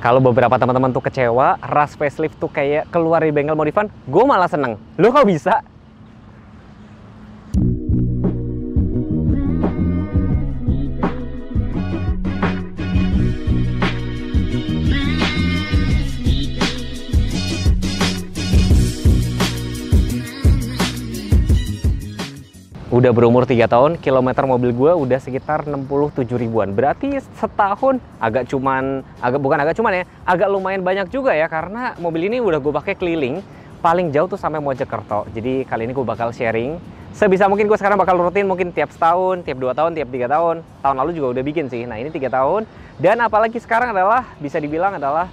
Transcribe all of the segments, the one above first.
Kalau beberapa teman-teman tuh kecewa, ras facelift tuh kayak keluar dari bengkel modifan, gue malah seneng. Lu kok bisa? Udah berumur 3 tahun, kilometer mobil gue udah sekitar 67 ribuan. Berarti setahun agak lumayan banyak juga ya, karena mobil ini udah gue pakai keliling paling jauh tuh sampai Mojokerto. Jadi kali ini gue bakal sharing sebisa mungkin. Gue sekarang bakal rutin mungkin tiap setahun, tiap 2 tahun, tiap 3 tahun. Tahun lalu juga udah bikin sih. Nah ini 3 tahun, dan apalagi sekarang adalah bisa dibilang adalah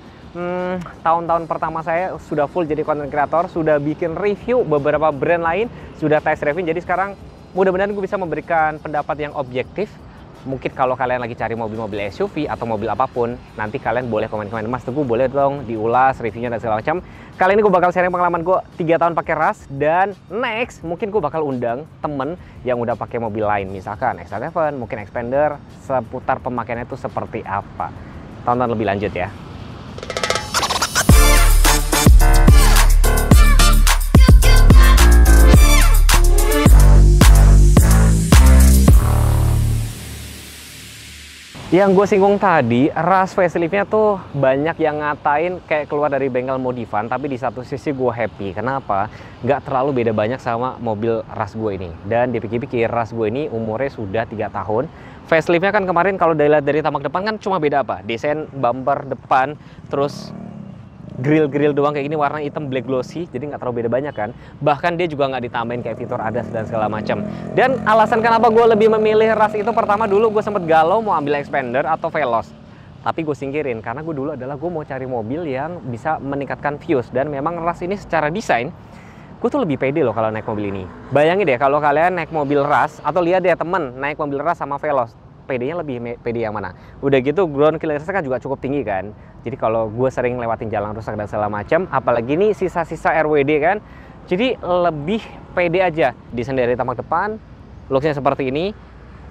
tahun-tahun pertama saya sudah full jadi content creator, sudah bikin review beberapa brand lain, sudah test driving. Jadi sekarang mudah-mudahan gue bisa memberikan pendapat yang objektif. Mungkin kalau kalian lagi cari mobil-mobil SUV atau mobil apapun, nanti kalian boleh komen-komen, Mas Teguh boleh dong diulas reviewnya dan segala macam. Kali ini gue bakal sharing pengalaman gue 3 tahun pakai ras, dan next mungkin gue bakal undang temen yang udah pakai mobil lain, misalkan XL7, mungkin Xpander, seputar pemakaiannya itu seperti apa. Tonton lebih lanjut ya. Yang gue singgung tadi, ras faceliftnya tuh banyak yang ngatain kayak keluar dari bengkel modifan, tapi di satu sisi gue happy. Kenapa? Nggak terlalu beda banyak sama mobil ras gue ini. Dan dipikir-pikir, ras gue ini umurnya sudah 3 tahun. Faceliftnya kan kemarin kalau dilihat dari tamak depan kan cuma beda apa? Desain bumper depan, terus grill doang kayak gini, warna hitam black glossy, jadi nggak terlalu beda banyak kan. Bahkan dia juga nggak ditambahin kayak fitur ADAS dan segala macam. Dan alasan kenapa gue lebih memilih ras itu, pertama dulu gue sempet galau mau ambil Xpander atau Veloz, tapi gue singkirin karena gue dulu adalah gue mau cari mobil yang bisa meningkatkan views. Dan memang ras ini secara desain gue tuh lebih pede loh kalau naik mobil ini. Bayangin deh kalau kalian naik mobil ras, atau lihat deh temen naik mobil ras sama Veloz, PD-nya lebih pede yang mana? Udah gitu ground clearance kan juga cukup tinggi kan. Jadi kalau gue sering lewatin jalan rusak dan segala macam, apalagi ini sisa-sisa RWD kan, jadi lebih pede aja. Desain dari tamak depan, looksnya seperti ini.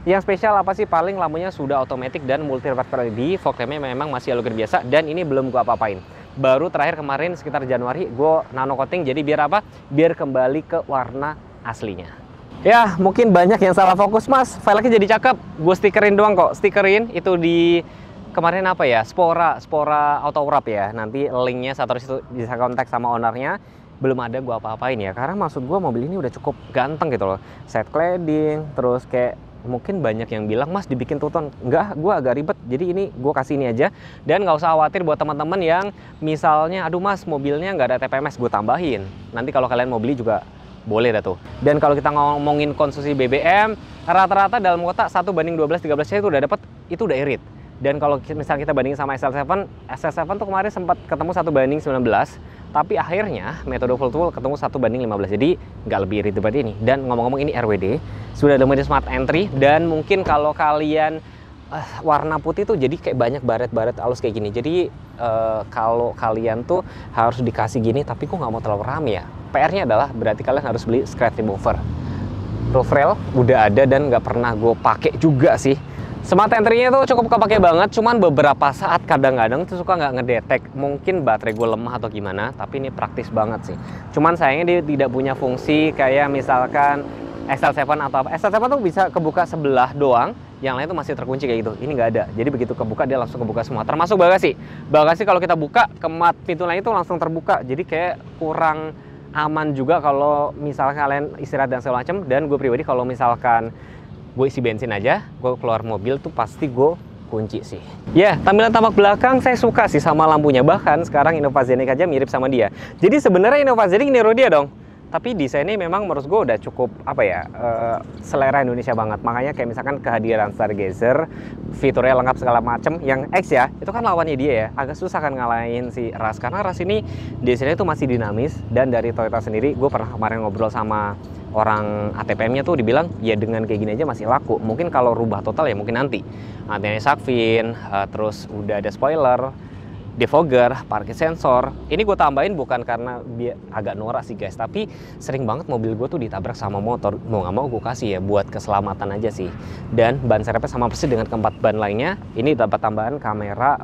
Yang spesial apa sih? Paling lampunya sudah otomatis dan multi reflector LED. Fog lampnya memang masih halogen biasa, dan ini belum gue apa-apain. Baru terakhir kemarin sekitar Januari gue nano coating. Jadi biar apa? Biar kembali ke warna aslinya. Ya, mungkin banyak yang salah fokus, Mas. Velgnya jadi cakep. Gue stikerin doang kok. Stikerin itu di kemarin apa ya? Spora auto wrap ya. Nanti linknya saya taruh situ, bisa kontak sama ownernya. Belum ada gue apa-apain ya. Karena maksud gue mobil ini udah cukup ganteng gitu loh. Set cladding, terus kayak mungkin banyak yang bilang, Mas dibikin two-tone. Enggak, gue agak ribet. Jadi ini gue kasih ini aja. Dan nggak usah khawatir buat teman-teman yang misalnya, aduh Mas mobilnya nggak ada TPMS, gue tambahin. Nanti kalau kalian mau beli juga boleh dah tuh. Dan kalau kita ngomongin konsumsi BBM, rata-rata dalam kota 1:12, 13 itu udah dapat, itu udah irit. Dan kalau misalnya kita bandingin sama XL7 tuh kemarin sempat ketemu 1:19, tapi akhirnya metode full tool ketemu 1:15. Jadi nggak lebih irit seperti ini. Dan ngomong-ngomong ini RWD, sudah ada mode smart entry, dan mungkin kalau kalian warna putih tuh jadi kayak banyak baret-baret halus kayak gini. Jadi kalau kalian tuh harus dikasih gini, tapi kok nggak mau terlalu rame ya. PR-nya adalah berarti kalian harus beli scratch remover. Roof rail udah ada dan nggak pernah gue pakai juga sih. Smart entry-nya tuh cukup kepake banget, cuman beberapa saat kadang-kadang tuh suka nggak ngedetek. Mungkin baterai gue lemah atau gimana, tapi ini praktis banget sih. Cuman sayangnya dia tidak punya fungsi kayak misalkan XL7 atau apa. XL7 tuh bisa kebuka sebelah doang, yang lain tuh masih terkunci kayak gitu. Ini nggak ada. Jadi begitu kebuka dia langsung kebuka semua. Termasuk bagasi. Bagasi kalau kita buka, kemat pintu lain itu langsung terbuka. Jadi kayak kurang aman juga kalau misalkan kalian istirahat dan segala macam. Dan gue pribadi kalau misalkan gue isi bensin aja, gue keluar mobil tuh pasti gue kunci sih. Ya, tampilan tamak belakang saya suka sih sama lampunya. Bahkan sekarang Innova Zeniq aja mirip sama dia. Jadi sebenarnya Innova Zeniq niru dia dong. Tapi desainnya memang menurut gue udah cukup apa ya, selera Indonesia banget. Makanya kayak misalkan kehadiran Stargazer, fiturnya lengkap segala macem. Yang X ya, itu kan lawannya dia ya. Agak susah kan ngalahin si Ras, karena Ras ini desainnya itu masih dinamis. Dan dari Toyota sendiri, gue pernah kemarin ngobrol sama orang ATPM-nya tuh dibilang ya dengan kayak gini aja masih laku. Mungkin kalau rubah total ya mungkin nanti. Antena shark fin, terus udah ada spoiler, defogger, parking sensor. Ini gue tambahin bukan karena dia agak norak sih guys, tapi sering banget mobil gue tuh ditabrak sama motor. Mau nggak mau gue kasih ya buat keselamatan aja sih. Dan ban serepnya sama persis dengan keempat ban lainnya. Ini dapat tambahan kamera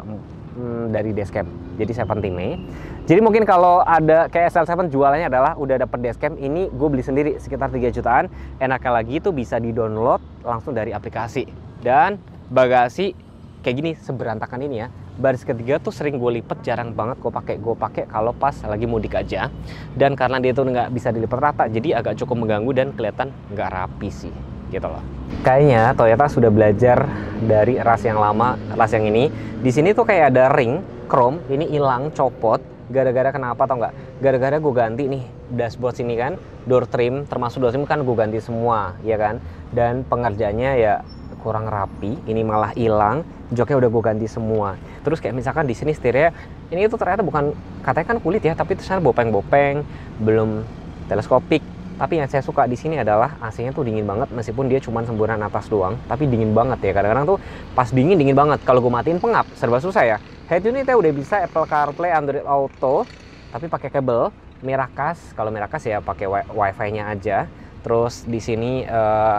dari dashcam. Jadi 70 Mei. Jadi mungkin kalau ada kayak SL7 jualannya adalah udah dapet dashcam, ini gue beli sendiri sekitar 3 jutaan. Enaknya lagi itu bisa di-download langsung dari aplikasi. Dan bagasi kayak gini seberantakan ini ya. Baris ketiga tuh sering gue lipet, jarang banget gue pakai kalau pas lagi mudik aja. Dan karena dia tuh nggak bisa dilipat rata, jadi agak cukup mengganggu dan kelihatan nggak rapi sih, gitu loh. Kayaknya Toyota sudah belajar dari ras yang lama, ras yang ini. Di sini tuh kayak ada ring chrome, ini hilang, copot. Gara-gara kenapa tau nggak? Gara-gara gue ganti nih dashboard sini kan, door trim, termasuk door trim kan gue ganti semua, ya kan. Dan pengerjanya ya kurang rapi, ini malah hilang, joknya udah gue ganti semua. Terus kayak misalkan di sini setirnya, ini itu ternyata bukan, katanya kan kulit ya, tapi ternyata bopeng-bopeng, belum teleskopik. Tapi yang saya suka di sini adalah AC-nya tuh dingin banget, meskipun dia cuma semburan atas doang, tapi dingin banget ya. Kadang-kadang tuh pas dingin banget. Kalau gue matiin pengap, serba susah ya. Head unitnya udah bisa Apple CarPlay, Android Auto, tapi pakai kabel Miracast. Kalau Miracast ya pakai Wi-Fi-nya aja. Terus di sini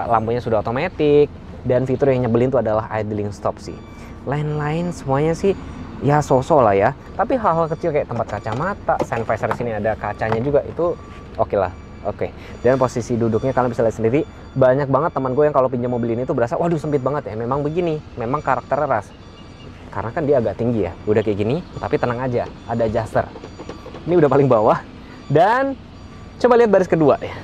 lampunya sudah otomatis. Dan fitur yang nyebelin itu adalah idling stop sih. Lain-lain semuanya sih ya so-so lah ya. Tapi hal-hal kecil kayak tempat kacamata, sun visor sini ada kacanya juga, itu oke lah. Oke. Dan posisi duduknya kalian bisa lihat sendiri, banyak banget teman gue yang kalau pinjam mobil ini tuh berasa waduh sempit banget ya. Memang begini, memang karakternya ras. Karena kan dia agak tinggi ya. Udah kayak gini, tapi tenang aja, ada adjuster. Ini udah paling bawah. Dan coba lihat baris kedua ya.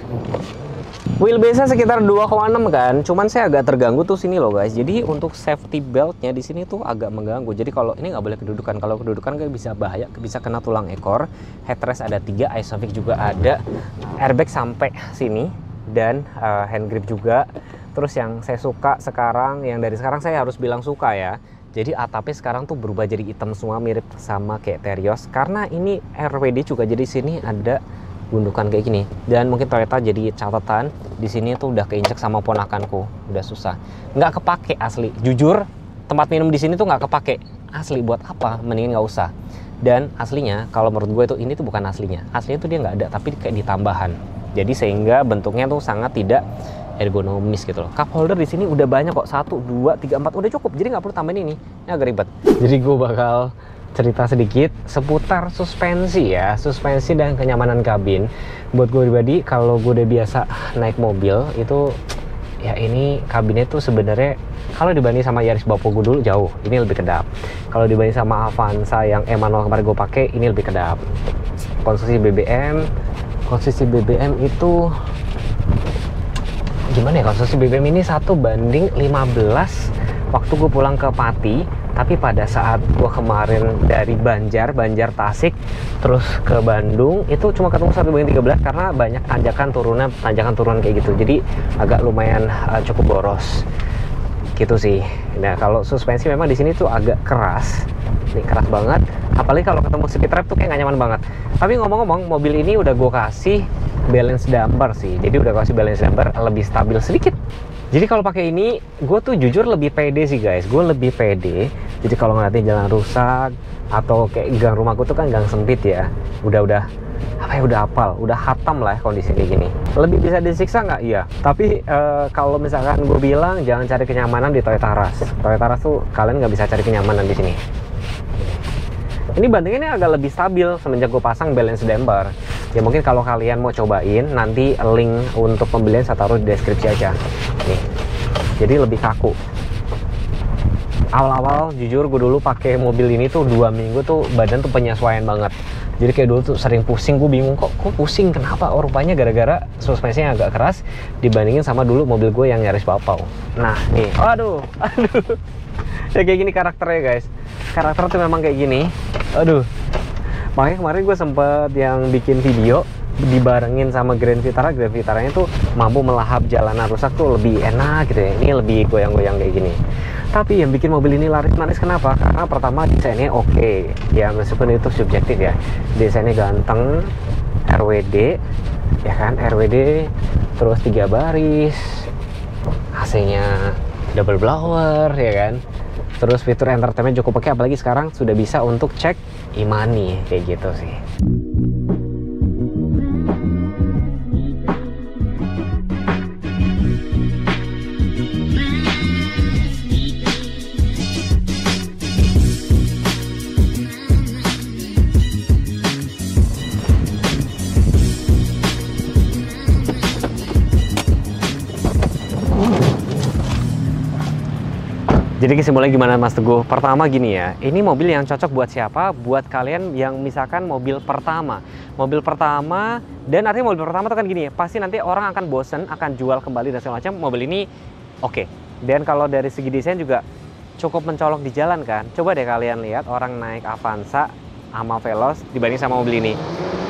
Wheelbase-nya sekitar 2,6 kan, cuman saya agak terganggu tuh sini loh guys. Jadi untuk safety belt-nya di sini tuh agak mengganggu. Jadi kalau ini nggak boleh kedudukan, kalau kedudukan kayak bisa bahaya, bisa kena tulang ekor. Headrest ada 3, Isofix juga ada, airbag sampai sini dan hand grip juga. Terus yang saya suka sekarang, yang dari sekarang saya harus bilang suka ya. Jadi atapnya sekarang tuh berubah jadi hitam semua, mirip sama kayak Terios. Karena ini RWD juga, jadi sini ada gundukan kayak gini. Dan mungkin Toyota jadi catatan, di sini tuh udah keinjek sama ponakanku, udah susah, nggak kepake asli. Jujur tempat minum di sini tuh nggak kepake asli. Buat apa, mendingin nggak usah. Dan aslinya kalau menurut gue tuh ini tuh bukan aslinya tuh dia nggak ada, tapi kayak ditambahan. Jadi sehingga bentuknya tuh sangat tidak ergonomis gitu loh. Cup holder di sini udah banyak kok, 1, 2, 3, 4 udah cukup, jadi nggak perlu tambahin ini agak ribet. Jadi gue bakal cerita sedikit seputar suspensi ya, suspensi dan kenyamanan kabin. Buat gue pribadi, kalau gue udah biasa naik mobil itu ya, ini kabinnya tuh sebenarnya kalau dibanding sama Yaris Bapo gue dulu jauh, ini lebih kedap. Kalau dibanding sama Avanza yang E-manual kemarin gue pakai, ini lebih kedap. Konsumsi BBM itu gimana ya, konsumsi BBM ini 1:15 waktu gue pulang ke Pati. Tapi pada saat gue kemarin dari Banjar Tasik terus ke Bandung, itu cuma ketemu 1:13 karena banyak tanjakan turunan kayak gitu. Jadi agak lumayan cukup boros gitu sih. Nah kalau suspensi memang di sini tuh agak keras, ini keras banget. Apalagi kalau ketemu speed trap tuh kayak gak nyaman banget. Tapi ngomong-ngomong, mobil ini udah gue kasih balance damper sih. Jadi udah kasih balance damper lebih stabil sedikit. Jadi kalau pakai ini, gue tuh jujur lebih pede sih guys. Gue lebih pede. Jadi kalau ngeliatin jalan rusak atau kayak gang rumahku tuh kan gang sempit ya. Udah hafal, udah hatam lah kondisi kayak gini. Lebih bisa disiksa nggak? Iya. Tapi kalau misalkan gue bilang jangan cari kenyamanan di Toyota Rush. Toyota Rush tuh kalian nggak bisa cari kenyamanan di sini. Ini bantingannya agak lebih stabil semenjak gue pasang balance damper. Ya mungkin kalau kalian mau cobain, nanti link untuk pembelian saya taruh di deskripsi aja. Nih, jadi lebih kaku. Awal-awal jujur gue dulu pakai mobil ini tuh 2 minggu tuh badan tuh penyesuaian banget. Jadi kayak dulu tuh sering pusing, gue bingung kok pusing kenapa? Oh rupanya gara-gara suspensinya agak keras dibandingin sama dulu mobil gue yang Yaris Bapau. Nah nih, aduh. Ya kayak gini karakternya guys. Karakter tuh memang kayak gini. Aduh. Makanya kemarin gue sempet yang bikin video dibarengin sama Grand Vitara. Grand Vitaranya tuh mampu melahap jalanan rusak tuh lebih enak gitu ya. Ini lebih goyang-goyang kayak gini. Tapi yang bikin mobil ini laris-manis kenapa? Karena pertama desainnya oke. Ya meskipun itu subjektif ya. Desainnya ganteng, RWD, ya kan, RWD, terus 3 baris, AC-nya double blower, ya kan. Terus fitur entertainment cukup oke, apalagi sekarang sudah bisa untuk cek e-money kayak gitu sih. Jadi kesimpulannya gimana Mas Teguh? Pertama gini ya, ini mobil yang cocok buat siapa? Buat kalian yang misalkan mobil pertama. Mobil pertama, dan artinya mobil pertama itu kan gini ya, pasti nanti orang akan bosen, akan jual kembali dan segala macam. Mobil ini oke. Dan kalau dari segi desain juga cukup mencolok di jalan kan. Coba deh kalian lihat orang naik Avanza sama Veloz dibanding sama mobil ini.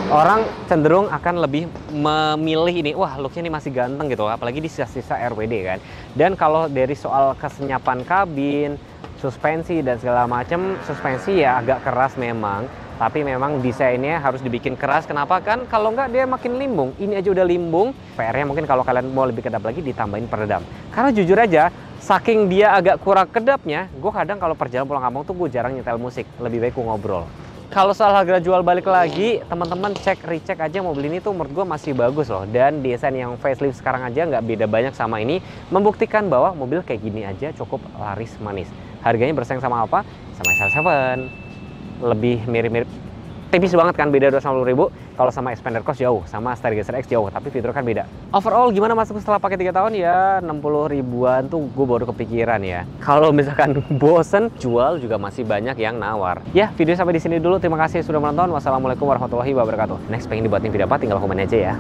Orang cenderung akan lebih memilih ini, wah looknya ini masih ganteng gitu, apalagi di sisa-sisa RWD kan. Dan kalau dari soal kesenyapan kabin, suspensi dan segala macam, suspensi ya agak keras memang, tapi memang desainnya harus dibikin keras. Kenapa kan? Kalau nggak dia makin limbung. Ini aja udah limbung. PR-nya mungkin kalau kalian mau lebih kedap lagi ditambahin peredam. Karena jujur aja, saking dia agak kurang kedapnya, gue kadang kalau perjalanan pulang kampung tuh gue jarang nyetel musik, lebih baik gue ngobrol. Kalau soal harga jual balik lagi, teman-teman recheck aja mobil ini tuh menurut gue masih bagus loh. Dan desain yang facelift sekarang aja nggak beda banyak sama ini, membuktikan bahwa mobil kayak gini aja cukup laris manis. Harganya bersaing sama apa? Sama SL7. Lebih mirip-mirip, tipis banget kan, beda 250.000. Kalau sama Xpander Cross jauh, sama Stargazer X jauh, tapi fitur kan beda. Overall gimana Mas setelah pakai 3 tahun ya 60 ribuan tuh gue baru kepikiran ya. Kalau misalkan bosen jual juga masih banyak yang nawar. Ya, video sampai di sini dulu. Terima kasih sudah menonton. Wassalamualaikum warahmatullahi wabarakatuh. Next pengen dibuatin video apa tinggal komen aja ya.